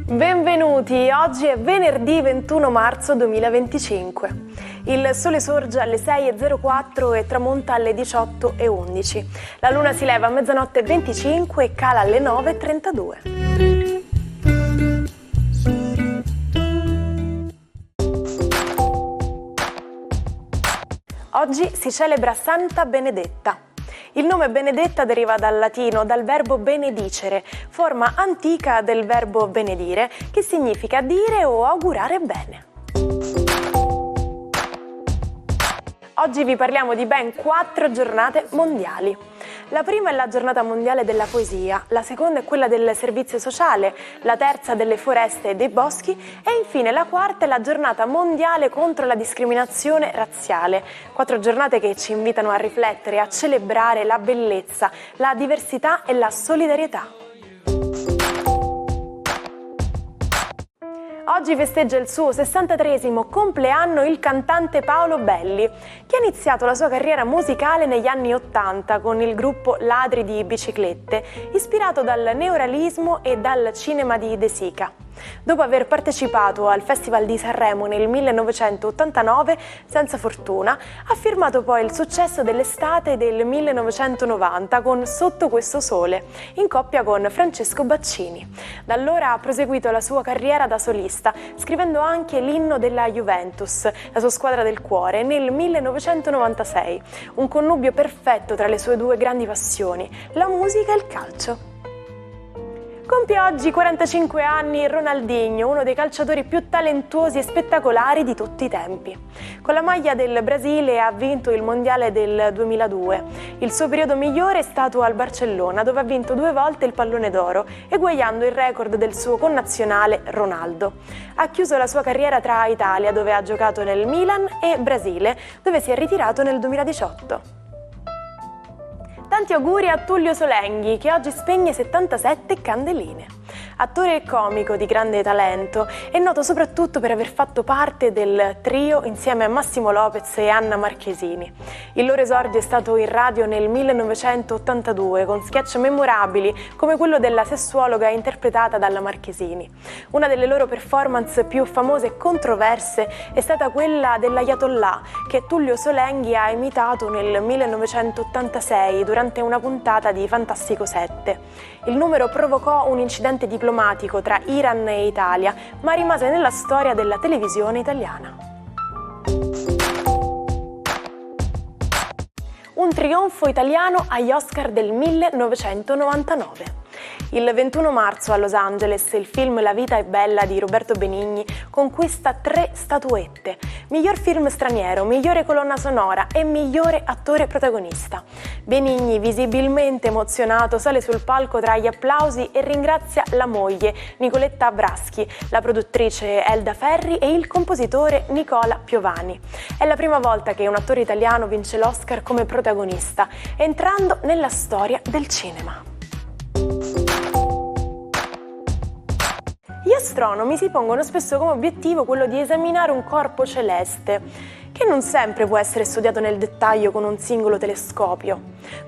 Benvenuti, oggi è venerdì 21 marzo 2025. Il sole sorge alle 6:04 e tramonta alle 18:11. La luna si leva a mezzanotte 25 e cala alle 9:32. Oggi si celebra Santa Benedetta. Il nome Benedetta deriva dal latino, dal verbo benedicere, forma antica del verbo benedire, che significa dire o augurare bene. Oggi vi parliamo di ben 4 giornate mondiali. La prima è la giornata mondiale della poesia, la seconda è quella del servizio sociale, la terza delle foreste e dei boschi e infine la quarta è la giornata mondiale contro la discriminazione razziale. 4 giornate che ci invitano a riflettere, a celebrare la bellezza, la diversità e la solidarietà. Oggi festeggia il suo 63esimo compleanno il cantante Paolo Belli, che ha iniziato la sua carriera musicale negli anni '80 con il gruppo Ladri di Biciclette, ispirato dal neorealismo e dal cinema di De Sica. Dopo aver partecipato al Festival di Sanremo nel 1989, senza fortuna, ha firmato poi il successo dell'estate del 1990 con Sotto questo sole, in coppia con Francesco Baccini. Da allora ha proseguito la sua carriera da solista, scrivendo anche l'inno della Juventus, la sua squadra del cuore, nel 1996, un connubio perfetto tra le sue due grandi passioni, la musica e il calcio. Compie oggi 45 anni Ronaldinho, uno dei calciatori più talentuosi e spettacolari di tutti i tempi. Con la maglia del Brasile ha vinto il Mondiale del 2002. Il suo periodo migliore è stato al Barcellona, dove ha vinto 2 volte il Pallone d'Oro, eguagliando il record del suo connazionale Ronaldo. Ha chiuso la sua carriera tra Italia, dove ha giocato nel Milan, e Brasile, dove si è ritirato nel 2018. Tanti auguri a Tullio Solenghi, che oggi spegne 77 candeline. Attore e comico di grande talento, è noto soprattutto per aver fatto parte del trio insieme a Massimo Lopez e Anna Marchesini. Il loro esordio è stato in radio nel 1982, con sketch memorabili come quello della sessuologa interpretata dalla Marchesini. Una delle loro performance più famose e controverse è stata quella dell'Ayatollah, che Tullio Solenghi ha imitato nel 1986 durante una puntata di Fantastico 7. Il numero provocò un incidente diplomatico tra Iran e Italia, ma rimase nella storia della televisione italiana. Un trionfo italiano agli Oscar del 1999. Il 21 marzo a Los Angeles il film La vita è bella di Roberto Benigni conquista 3 statuette: miglior film straniero, migliore colonna sonora e migliore attore protagonista. Benigni, visibilmente emozionato, sale sul palco tra gli applausi e ringrazia la moglie, Nicoletta Braschi, la produttrice Elda Ferri e il compositore Nicola Piovani. È la prima volta che un attore italiano vince l'Oscar come protagonista, entrando nella storia del cinema. Gli astronomi si pongono spesso come obiettivo quello di esaminare un corpo celeste, che non sempre può essere studiato nel dettaglio con un singolo telescopio.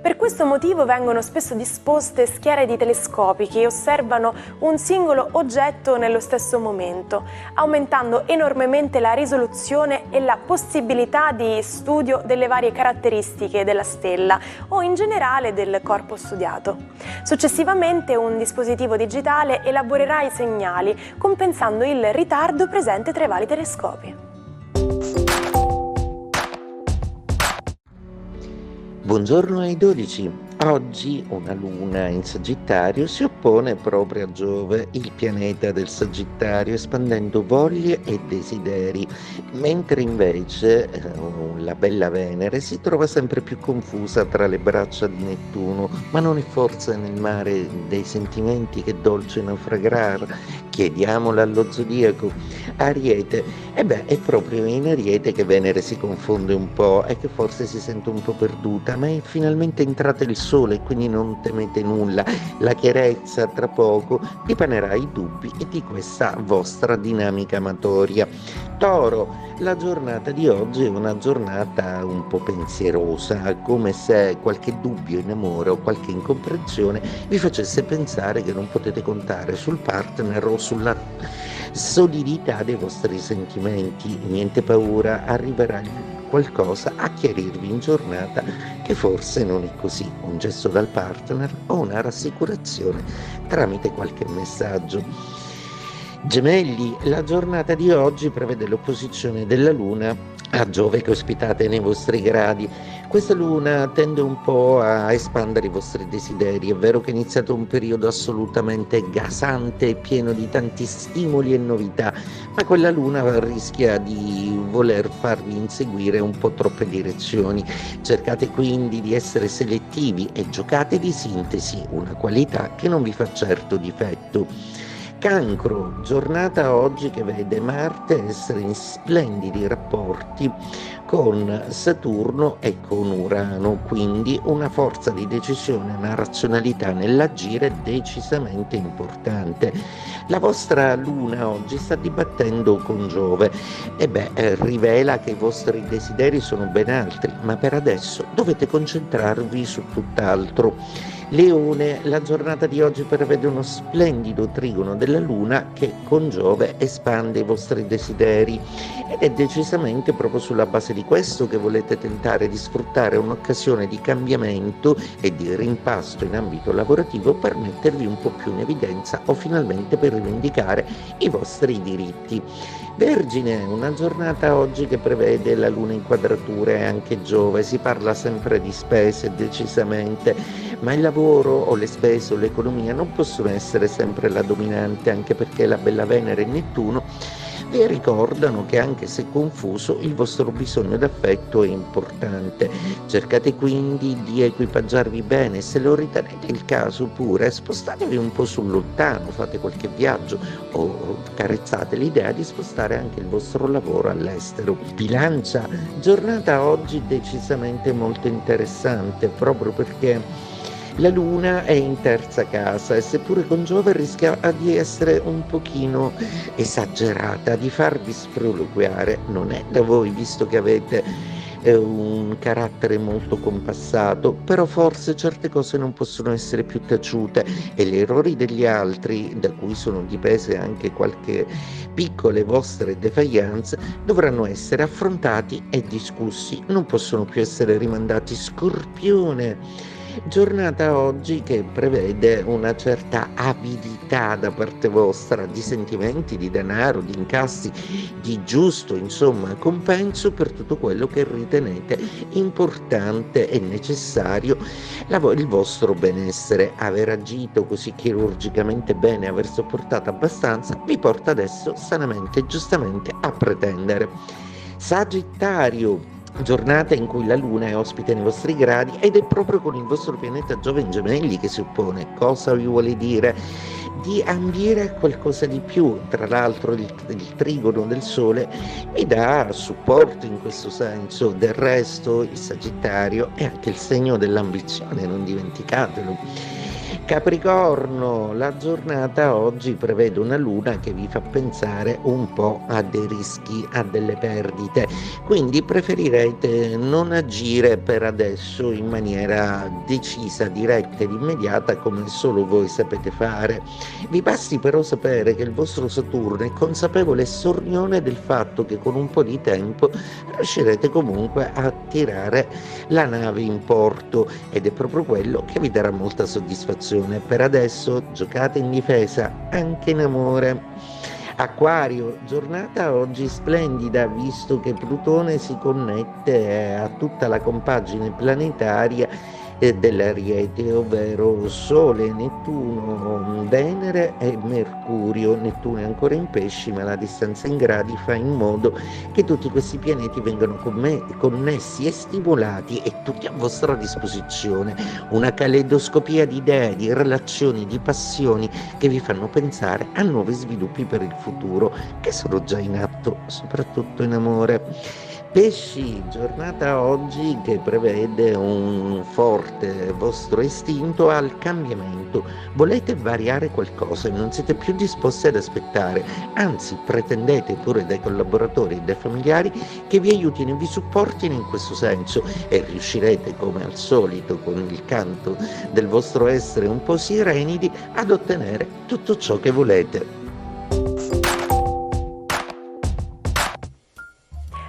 Per questo motivo vengono spesso disposte schiere di telescopi che osservano un singolo oggetto nello stesso momento, aumentando enormemente la risoluzione e la possibilità di studio delle varie caratteristiche della stella o in generale del corpo studiato. Successivamente un dispositivo digitale elaborerà i segnali, compensando il ritardo presente tra i vari telescopi. Buongiorno ai 12. Oggi una luna in Sagittario si oppone proprio a Giove, il pianeta del Sagittario, espandendo voglie e desideri, mentre invece la bella Venere si trova sempre più confusa tra le braccia di Nettuno, ma non è forse nel mare dei sentimenti che dolce naufragrar? Chiediamola allo zodiaco. Ariete, è proprio in Ariete che Venere si confonde un po' e che forse si sente un po' perduta, ma è finalmente entrata il sole, quindi non temete nulla. La chiarezza tra poco dipanerà i dubbi e di questa vostra dinamica amatoria. Toro, la giornata di oggi è una giornata un po' pensierosa, come se qualche dubbio in amore o qualche incomprensione vi facesse pensare che non potete contare sul partner o sulla solidità dei vostri sentimenti. Niente paura, arriverà qualcosa a chiarirvi in giornata che forse non è così, un gesto dal partner o una rassicurazione tramite qualche messaggio. Gemelli, la giornata di oggi prevede l'opposizione della Luna a Giove che ospitate nei vostri gradi. Questa Luna tende un po' a espandere i vostri desideri. È vero che è iniziato un periodo assolutamente gasante e pieno di tanti stimoli e novità, ma quella Luna rischia di voler farvi inseguire un po' troppe direzioni. Cercate quindi di essere selettivi e giocate di sintesi, una qualità che non vi fa certo difetto. Cancro, giornata oggi che vede Marte essere in splendidi rapporti con Saturno e con Urano, quindi una forza di decisione, una razionalità nell'agire decisamente importante. La vostra Luna oggi sta dibattendo con Giove e rivela che i vostri desideri sono ben altri, ma per adesso dovete concentrarvi su tutt'altro. Leone, la giornata di oggi prevede uno splendido trigono della Luna che con Giove espande i vostri desideri ed è decisamente proprio sulla base di questo che volete tentare di sfruttare un'occasione di cambiamento e di rimpasto in ambito lavorativo per mettervi un po' più in evidenza o finalmente per rivendicare i vostri diritti. Vergine, una giornata oggi che prevede la Luna in quadratura e anche Giove, si parla sempre di spese decisamente, ma il lavoro o le spese o l'economia non possono essere sempre la dominante, anche perché la bella Venere e Nettuno vi ricordano che anche se confuso il vostro bisogno d'affetto è importante. Cercate quindi di equipaggiarvi bene, se lo ritenete il caso pure spostatevi un po' sul lontano, fate qualche viaggio o carezzate l'idea di spostare anche il vostro lavoro all'estero. Bilancia, giornata oggi decisamente molto interessante proprio perché la Luna è in terza casa e seppure con Giove rischia di essere un pochino esagerata, di farvi sproloquiare. Non è da voi, visto che avete un carattere molto compassato, però forse certe cose non possono essere più taciute e gli errori degli altri, da cui sono dipese anche qualche piccole vostre defiance, dovranno essere affrontati e discussi, non possono più essere rimandati. Scorpione, giornata oggi che prevede una certa avidità da parte vostra di sentimenti, di denaro, di incassi, di giusto, insomma, compenso per tutto quello che ritenete importante e necessario il vostro benessere. Aver agito così chirurgicamente bene, aver sopportato abbastanza, vi porta adesso sanamente e giustamente a pretendere. Sagittario, giornata in cui la Luna è ospite nei vostri gradi ed è proprio con il vostro pianeta Giove in Gemelli che si oppone. Cosa vi vuole dire? Di ambire a qualcosa di più. Tra l'altro il trigono del Sole vi dà supporto in questo senso. Del resto il Sagittario è anche il segno dell'ambizione, non dimenticatelo. Capricorno, la giornata oggi prevede una luna che vi fa pensare un po' a dei rischi, a delle perdite, quindi preferirete non agire per adesso in maniera decisa, diretta ed immediata come solo voi sapete fare. Vi basti però sapere che il vostro Saturno è consapevole e sornione del fatto che con un po' di tempo riuscirete comunque a tirare la nave in porto ed è proprio quello che vi darà molta soddisfazione. Per adesso giocate in difesa anche in amore. Acquario, giornata oggi splendida visto che Plutone si connette a tutta la compagine planetaria dell'Ariete, ovvero Sole, Nettuno, Venere e Mercurio. Nettuno è ancora in Pesci, ma la distanza in gradi fa in modo che tutti questi pianeti vengano connessi e stimolati e tutti a vostra disposizione. Una caleidoscopia di idee, di relazioni, di passioni che vi fanno pensare a nuovi sviluppi per il futuro che sono già in atto, soprattutto in amore. Pesci, giornata oggi che prevede un forte vostro istinto al cambiamento. Volete variare qualcosa e non siete più disposti ad aspettare, anzi pretendete pure dai collaboratori e dai familiari che vi aiutino e vi supportino in questo senso e riuscirete, come al solito, con il canto del vostro essere un po' sirenidi, ad ottenere tutto ciò che volete.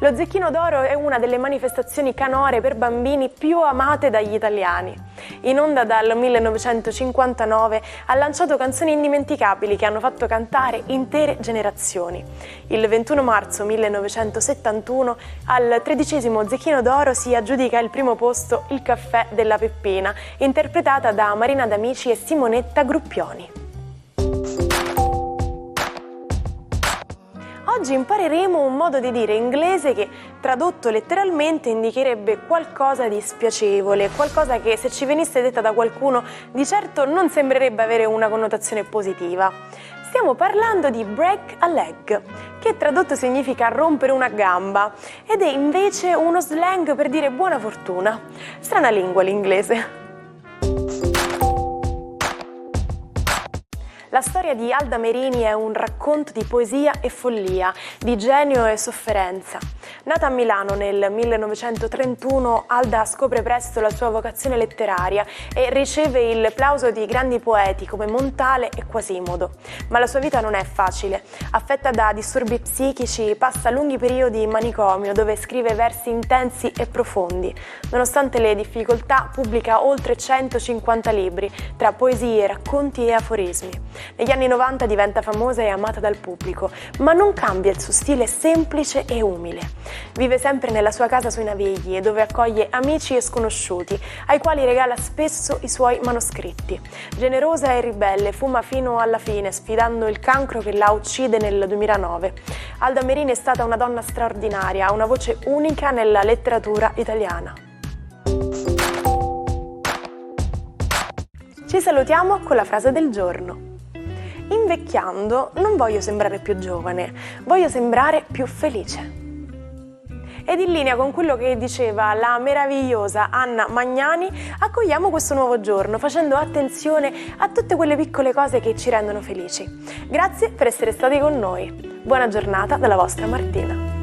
Lo Zecchino d'Oro è una delle manifestazioni canore per bambini più amate dagli italiani. In onda dal 1959 ha lanciato canzoni indimenticabili che hanno fatto cantare intere generazioni. Il 21 marzo 1971 al 13° Zecchino d'Oro si aggiudica il primo posto Il caffè della Peppina, interpretata da Marina D'Amici e Simonetta Gruppioni. Oggi impareremo un modo di dire inglese che, tradotto letteralmente, indicherebbe qualcosa di spiacevole, qualcosa che, se ci venisse detta da qualcuno, di certo non sembrerebbe avere una connotazione positiva. Stiamo parlando di break a leg, che tradotto significa rompere una gamba, ed è invece uno slang per dire buona fortuna. Strana lingua l'inglese. La storia di Alda Merini è un racconto di poesia e follia, di genio e sofferenza. Nata a Milano nel 1931, Alda scopre presto la sua vocazione letteraria e riceve il plauso di grandi poeti come Montale e Quasimodo. Ma la sua vita non è facile. Affetta da disturbi psichici, passa lunghi periodi in manicomio dove scrive versi intensi e profondi. Nonostante le difficoltà, pubblica oltre 150 libri, tra poesie, racconti e aforismi. Negli anni 90 diventa famosa e amata dal pubblico, ma non cambia il suo stile semplice e umile. Vive sempre nella sua casa sui Navigli, dove accoglie amici e sconosciuti, ai quali regala spesso i suoi manoscritti. Generosa e ribelle, fuma fino alla fine, sfidando il cancro che la uccide nel 2009. Alda Merini è stata una donna straordinaria, ha una voce unica nella letteratura italiana. Ci salutiamo con la frase del giorno. Invecchiando non voglio sembrare più giovane, voglio sembrare più felice. Ed in linea con quello che diceva la meravigliosa Anna Magnani, accogliamo questo nuovo giorno facendo attenzione a tutte quelle piccole cose che ci rendono felici. Grazie per essere stati con noi. Buona giornata dalla vostra Martina.